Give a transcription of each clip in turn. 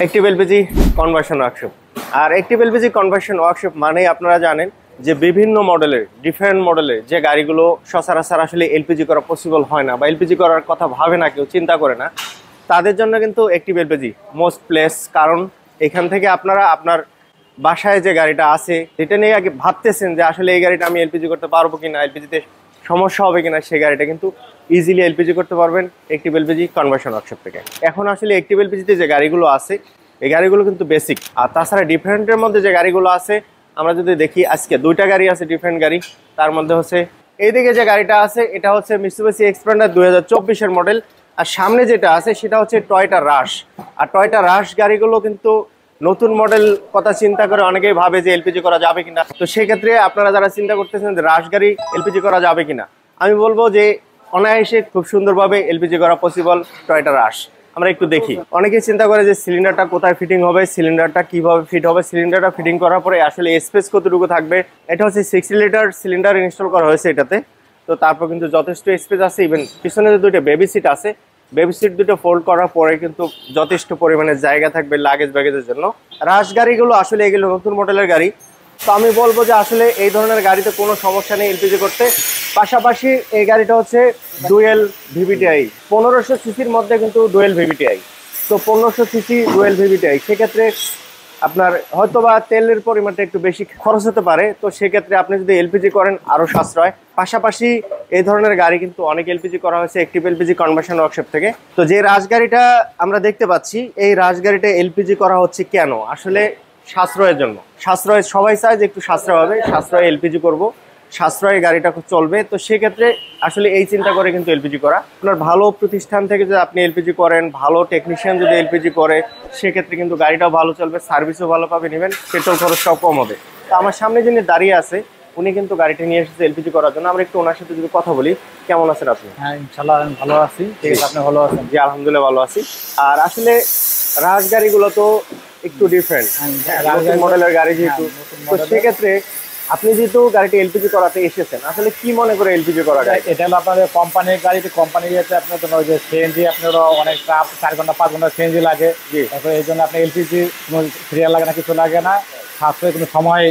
Active LPG conversion workshop. আর active LPG conversion workshop মানে আপনারা জানেন যে বিভিন্ন মডেলের ডিফারেন্ট মডেলের যে গাড়িগুলো সচরাচর আসলে এলপিজি করা পসিবল হয় না বা এলপিজি করার কথা ভাবে না, কেউ চিন্তা করে না, তাদের জন্য কিন্তু অ্যাক্টিভ এলপিজি মোস্ট প্লেস। কারণ এখান থেকে আপনারা আপনার বাসায় যে গাড়িটা আছে এটা নিয়ে আগে ভাবতেছেন যে আসলে এই গাড়িটা আমি এলপিজি করতে পারবো কিনা, এলপিজিতে সমস্যা হবে কিনা, সেই গাড়িটা কিন্তু ইজিলি এলপিজি করতে পারবেন অ্যাক্টিভ এলপিজি কনভার্সন ওয়ার্কশপ থেকে। এখন আসলে অ্যাক্টিভ এলপিজিতে যে গাড়িগুলো আছে এই গাড়িগুলো কিন্তু বেসিক। আর তাছাড়া ডিফারেন্টের মধ্যে যে গাড়িগুলো আছে আমরা যদি দেখি, আজকে দুইটা গাড়ি আছে ডিফারেন্ট গাড়ি। তার মধ্যে হচ্ছে এইদিকে যে গাড়িটা আছে এটা হচ্ছে মিৎসুবিশি এক্সপ্যান্ডার 2024-এর মডেল। আর সামনে যেটা আছে সেটা হচ্ছে টয়োটা রাশ। আর টয়োটা রাশ গাড়িগুলো কিন্তু নতুন মডেল কথা চিন্তা করে অনেকেই ভাবে যে এলপিজি করা যাবে কিনা। তো সেক্ষেত্রে আপনারা যারা চিন্তা করতেছেন যে রাশ গাড়ি এলপিজি করা যাবে কিনা, আমি বলবো যে অনায়াসে খুব সুন্দরভাবে এলপিজি করা পসিবল টয়োটা রাশ। আমরা একটু দেখি। অনেকেই চিন্তা করে যে সিলিন্ডারটা কোথায় ফিটিং হবে, সিলিন্ডারটা কিভাবে ফিট হবে, সিলিন্ডারটা ফিটিং করার পরে আসলে স্পেস কতটুকু থাকবে। এটা হচ্ছে 60 লিটার সিলিন্ডার ইনস্টল করা হয়েছে এটাতে। তো তারপর কিন্তু যথেষ্ট স্পেস আছে। ইভেন পিছনে যে দুইটা বেবি সিট আছে, বেবি সিট দুটো ফোল্ড করার পরে কিন্তু যথেষ্ট পরিমাণে জায়গা থাকবে লাগেজ ব্যাগেজের জন্য। রাশ গাড়িগুলো আসলে এগুলো নতুন মডেলের গাড়ি। তো আমি বলবো যে আসলে এই ধরনের গাড়িতে কোনো সমস্যা নেই এলপিজি করতে। পাশাপাশি এই গাড়িটা হচ্ছে ডুয়েল ভিভিটিআই, 1500 সিসির মধ্যে কিন্তু ডুয়েল ভিভিটিআই। তো 1500 সিসি ডুয়েল ভিভিটিআই, সেক্ষেত্রে আপনার হয়তো বা তেলের পরিমাণটা একটু বেশি খরচ হতে পারে। তো সেক্ষেত্রে আপনি যদি এলপিজি করেন আরও সাশ্রয়। পাশাপাশি এই ধরনের গাড়ি কিন্তু অনেক এলপিজি করা হয়েছে অ্যাক্টিভ এলপিজি কনভার্সন ওয়ার্কশপ থেকে। তো যে রাজগাড়িটা আমরা দেখতে পাচ্ছি, এই রাজগাড়িটা এলপিজি করা হচ্ছে কেন? আসলে সাশ্রয়ের জন্য। সাশ্রয় সবাই চায় যে একটু সাশ্রয় হবে, সাশ্রয় এলপিজি করব, সাশ্রয়ী গাড়িটা চলবে। তো সেক্ষেত্রে আসলে এই চিন্তা করে কিন্তু এলপিজি করা। আপনার ভালো প্রতিষ্ঠান থেকে যদি আপনি এলপিজি করেন, ভালো টেকনিশিয়ান যদি এলপিজি করে, সেক্ষেত্রে কিন্তু গাড়িটাও ভালো চলবে, সার্ভিসও ভালো পাবেন, ইভেন পেট্রোল খরচটাও কম হবে। তো আমার সামনে যিনি দাঁড়িয়ে আছে উনি কিন্তু গাড়িটা নিয়ে এসেছে এলপিজি করার জন্য। আমরা একটু ওনার সাথে যদি কথা বলি। কেমন আছেন আপনি? হ্যাঁ, ইনশাআল্লাহ আমি ভালো আছি। ঠিক আছে, আপনি ভালো আছেন? জি আলহামদুলিল্লাহ ভালো আছি। আর আসলে রাজ গাড়িগুলো তো একটু ডিফারেন্ট মডেলের গাড়ি যেহেতু, তো সেক্ষেত্রে আপনি যেহেতু গাড়িটি এলপিজি করাতে এসেছেন, আসলে কি মনে করে এলপিজি করা যায়? এটা হলো আপনাদের কোম্পানির গাড়িতে, কোম্পানি ইয়েতে আপনার জন্য ওই যে সিএনজি আপনার অনেক 4 ঘন্টা 5 ঘন্টা সিএনজি লাগে। তারপরে এই জন্য আপনি এলপিজি কোনো সিরিয়াল লাগে না, কিছু লাগে না, সাশ্রয় কোনো সময়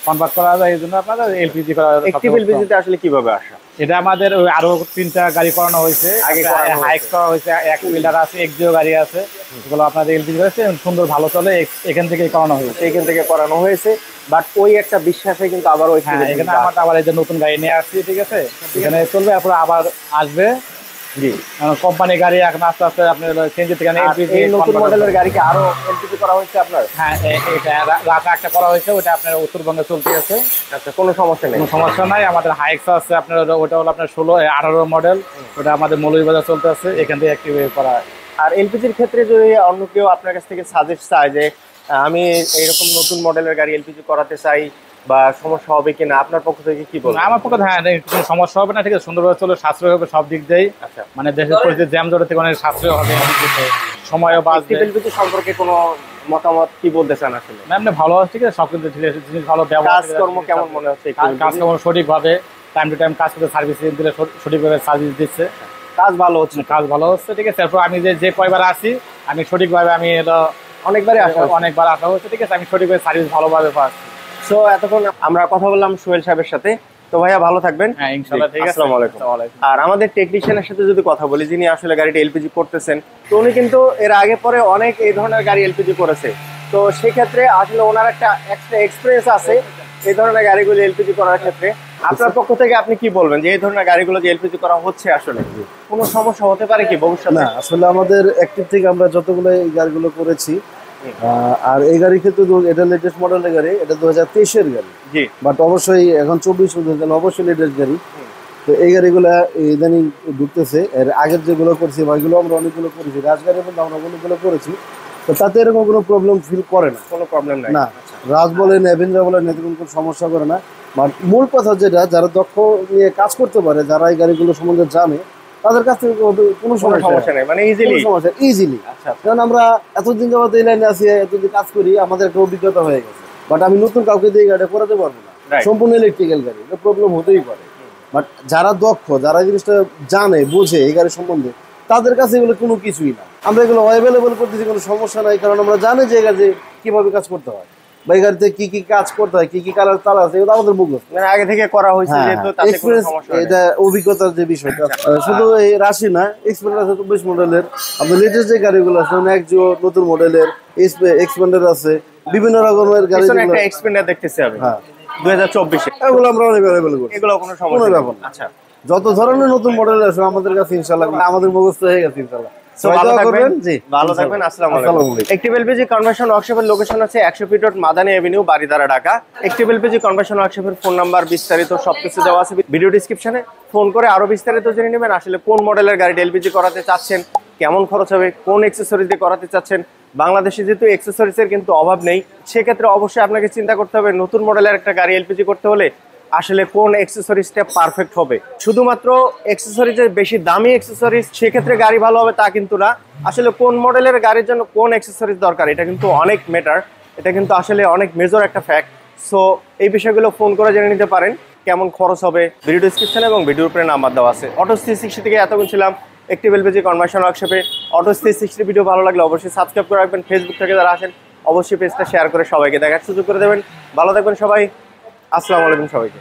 কনভার্ট করা যায়। এই জন্য আপনাদের এলপিজি করা। অ্যাক্টিভ এলপিজিতে আসলে কিভাবে আসা? এটা আমাদের ওই আরো 3টা গাড়ি করানো হয়েছে, আগে হাইক্স করা হয়েছে, এক হুইলার আছে, এক্সিও গাড়ি আছে, এগুলো আপনাদের এলপিজি হয়েছে, সুন্দর ভালো চলে, এখান থেকে করানো হয়েছে। এখান থেকে করানো হয়েছে, বাট ওই একটা বিশ্বাসে কিন্তু আবার ওই এখানে আমার আবার এই যে নতুন গাড়ি নিয়ে আসছি, ঠিক আছে, এখানে চলবে, তারপর আবার আসবে। জি, কোম্পানি গাড়ি এখন আস্তে আস্তে আপনার সিএনজি থেকে এলপিজি। নতুন মডেলের গাড়িকে আরো এলপিজি করা হয়েছে আপনার? হ্যাঁ, এটা রাতে একটা করা হয়েছে, ওটা আপনার উত্তরবঙ্গে চলতে আছে। আচ্ছা, কোনো সমস্যা নেই? কোনো সমস্যা নাই। আমাদের হাইক্স আছে আপনার, ওটা হলো আপনার 16-18 মডেল, ওটা আমাদের মৌলভীবাজার চলতে আছে, এখান থেকে অ্যাক্টিভ করা হয়। আর এলপিজির ক্ষেত্রে যদি অন্য কেউ আপনার কাছ থেকে সাজেস্ট চায় যে আমি এইরকম নতুন মডেলের গাড়ি এলপিজি করাতে চাই বা সমস্যা হবে কিনা, আপনার পক্ষ থেকে কি বলবেন? আমার পক্ষে হ্যাঁ, কোনো সমস্যা হবে না, ঠিক আছে, সুন্দরভাবে চলে, সাশ্রয় হবে সব দিক দিয়েই। আচ্ছা, মানে দেশের পরিস্থিতি জ্যাম জড়ে থেকে অনেক সাশ্রয় হবে, সময়ও বাঁচবে। এলপিজি সম্পর্কে কোনো মতামত কি বলতে চান আসলে? না, এমনি ভালো আছে, ঠিক আছে, সব কিছু জিনিস ভালো, ব্যবহার কাজকর্ম কেমন মনে হচ্ছে? কাজকর্ম সঠিকভাবে টাইম টু টাইম কাজ করতে, সার্ভিস দিলে সঠিকভাবে সার্ভিস দিচ্ছে, কাজ ভালো হচ্ছে, কাজ ভালো হচ্ছে, ঠিক আছে। তারপর আমি যে কয়বার আসি, আমি সঠিকভাবে আমি অনেকবার আসা হচ্ছে, ঠিক আছে, আমি সঠিকভাবে সার্ভিস ভালোভাবে পাচ্ছি। সো এতক্ষণ আমরা কথা বললাম সোহেল সাহেবের সাথে। তো ভাইয়া ভালো থাকবেন। হ্যাঁ ইনশাআল্লাহ, ঠিক আছে। আসসালামু আলাইকুম। আর আমাদের টেকনিশিয়ানের সাথে যদি কথা বলি, যিনি আসলে গাড়িটা এলপিজি করতেছেন, তো উনি কিন্তু এর আগে পরে অনেক এই ধরনের গাড়ি এলপিজি করেছে। তো সেক্ষেত্রে আসলে ওনার একটা এক্সট্রা এক্সপিরিয়েন্স আছে এই ধরনের গাড়িগুলো এলপিজি করার ক্ষেত্রে। আপনার পক্ষ থেকে আপনি কি বলবেন যে এই ধরনের গাড়িগুলো যে এলপিজি করা হচ্ছে আসলে কোনো সমস্যা হতে পারে কি ভবিষ্যতে? না, আসলে আমাদের অ্যাক্টিভ থেকে আমরা যতগুলো এই গাড়িগুলো করেছি, আর এই গাড়ির ক্ষেত্রে এটা লেটেস্ট মডেলের গাড়ি, এটা 2023-এর গাড়ি। জি, বাট অবশ্যই এখন 24 অবশ্যই লেটেস্ট গাড়ি। তো এই গাড়িগুলো ইদানিং ঢুকতেছে। এর আগের যেগুলো করছি ওইগুলো আমরা অনেকগুলো করেছি, রাজগাড়ির মধ্যে আমরা অনেকগুলো করেছি। তো তাতে এরকম কোনো প্রবলেম ফিল করে না, কোনো প্রবলেম নাই না। রাজ বলেন, অ্যাভেঞ্জার বলেন, এতে কোনো সমস্যা করে না। বাট মূল কথা যেটা, যারা দক্ষ নিয়ে কাজ করতে পারে, যারা এই গাড়িগুলো সম্বন্ধে জানে, তাদের কাছ থেকে কোনো সমস্যা নেই, মানে ইজিলি। কারণ আমরা এতদিন যাবত এই লাইনে আছি, এতদিন কাজ করি, আমাদের একটা অভিজ্ঞতা হয়ে গেছে। বাট আমি নতুন কাউকে দিয়ে গাড়ি করাতে পারবো না, সম্পূর্ণ ইলেকট্রিক্যাল গাড়ি, প্রবলেম হতেই পারে। বাট যারা দক্ষ, যারা এই জিনিসটা জানে, বোঝে এই গাড়ি সম্বন্ধে, তাদের কাছে এগুলো কোনো কিছুই না। আমরা এগুলো অ্যাভেলেবল করতেছি, কোনো সমস্যা নাই, কারণ আমরা জানি যে এই গাড়ি কিভাবে কাজ করতে হয় বা এই গাড়িতে কি কি কাজ করতে হয়, কি কি কালার তালা আছে, এগুলো আমাদের মুখস্থ, মানে আগে থেকে করা হয়েছে যেহেতু তাতে কোনো সমস্যা নেই। এটা অভিজ্ঞতার যে বিষয়টা, শুধু এই রাশি না, এক্সপেন্ডার আছে 24 মডেলের, আপনার লেটেস্ট যে গাড়িগুলো আছে নেক্সিও নতুন মডেলের, এক্সপেন্ডার আছে, বিভিন্ন রকমের গাড়ি। একটা এক্সপেন্ডার দেখতেছি আমি 2024 এগুলো আমরা অ্যাভেলেবল করি, এগুলো কোনো সমস্যা নেই। আচ্ছা, যত ধরনের নতুন মডেল আছে আমাদের কাছে ইনশাআল্লাহ আমাদের মুখস্থ হয়ে গেছে ইনশাআল্লাহ। ভালো থাকবেন। আসসালামু আলাইকুম। একটিভ এলপিজি কনভার্সন ওয়ার্কশপের লোকেশন আছে 100 feet road, Madani avenue, Baridhara, Dhaka. Active LPG conversion ওয়ার্কশপের ফোন নাম্বার, বিস্তারিত সবকিছু দেওয়া আছে ভিডিও ডেসক্রিপশনে। ফোন করে আরো বিস্তারিত জেনে নেবেন আসলে কোন মডেলের গাড়ি এলপিজি করাতে চাচ্ছেন, কেমন খরচ হবে, কোন অ্যাকসেসরিজ দিয়ে করাতে চাচ্ছেন। বাংলাদেশে যেহেতু অ্যাকসেসরিজের কিন্তু অভাব নেই, সেক্ষেত্রে অবশ্যই আপনাকে চিন্তা করতে হবে নতুন মডেলের একটা গাড়ি এলপিজি করতে হলে আসলে কোন অ্যাকসেসরিজটা পারফেক্ট হবে। শুধুমাত্র অ্যাকসেসরিজের বেশি দামি অ্যাকসেসরিজ সেক্ষেত্রে গাড়ি ভালো হবে তা কিন্তু না। আসলে কোন মডেলের গাড়ির জন্য কোন অ্যাকসেসরিজ দরকার এটা কিন্তু অনেক ম্যাটার, এটা কিন্তু আসলে অনেক মেজর একটা ফ্যাক্ট। সো এই বিষয়গুলো ফোন করে জেনে নিতে পারেন কেমন খরচ হবে। ভিডিও ডিসক্রিপশনে এবং ভিডিওর উপরে নাম্বার দেওয়া আছে। অটো 360 থেকে এতক্ষণ ছিলাম একটিভ এলপিজি কনভার্সন ওয়ার্কশপে। অটো 360 ভিডিও ভালো লাগলে অবশ্যই সাবস্ক্রাইব করে রাখবেন। ফেসবুক থেকে যারা আসেন অবশ্যই পেজটা শেয়ার করে সবাইকে দেখার সুযোগ করে দেবেন। ভালো থাকবেন সবাই। আসসালামু আলাইকুম সবাইকে।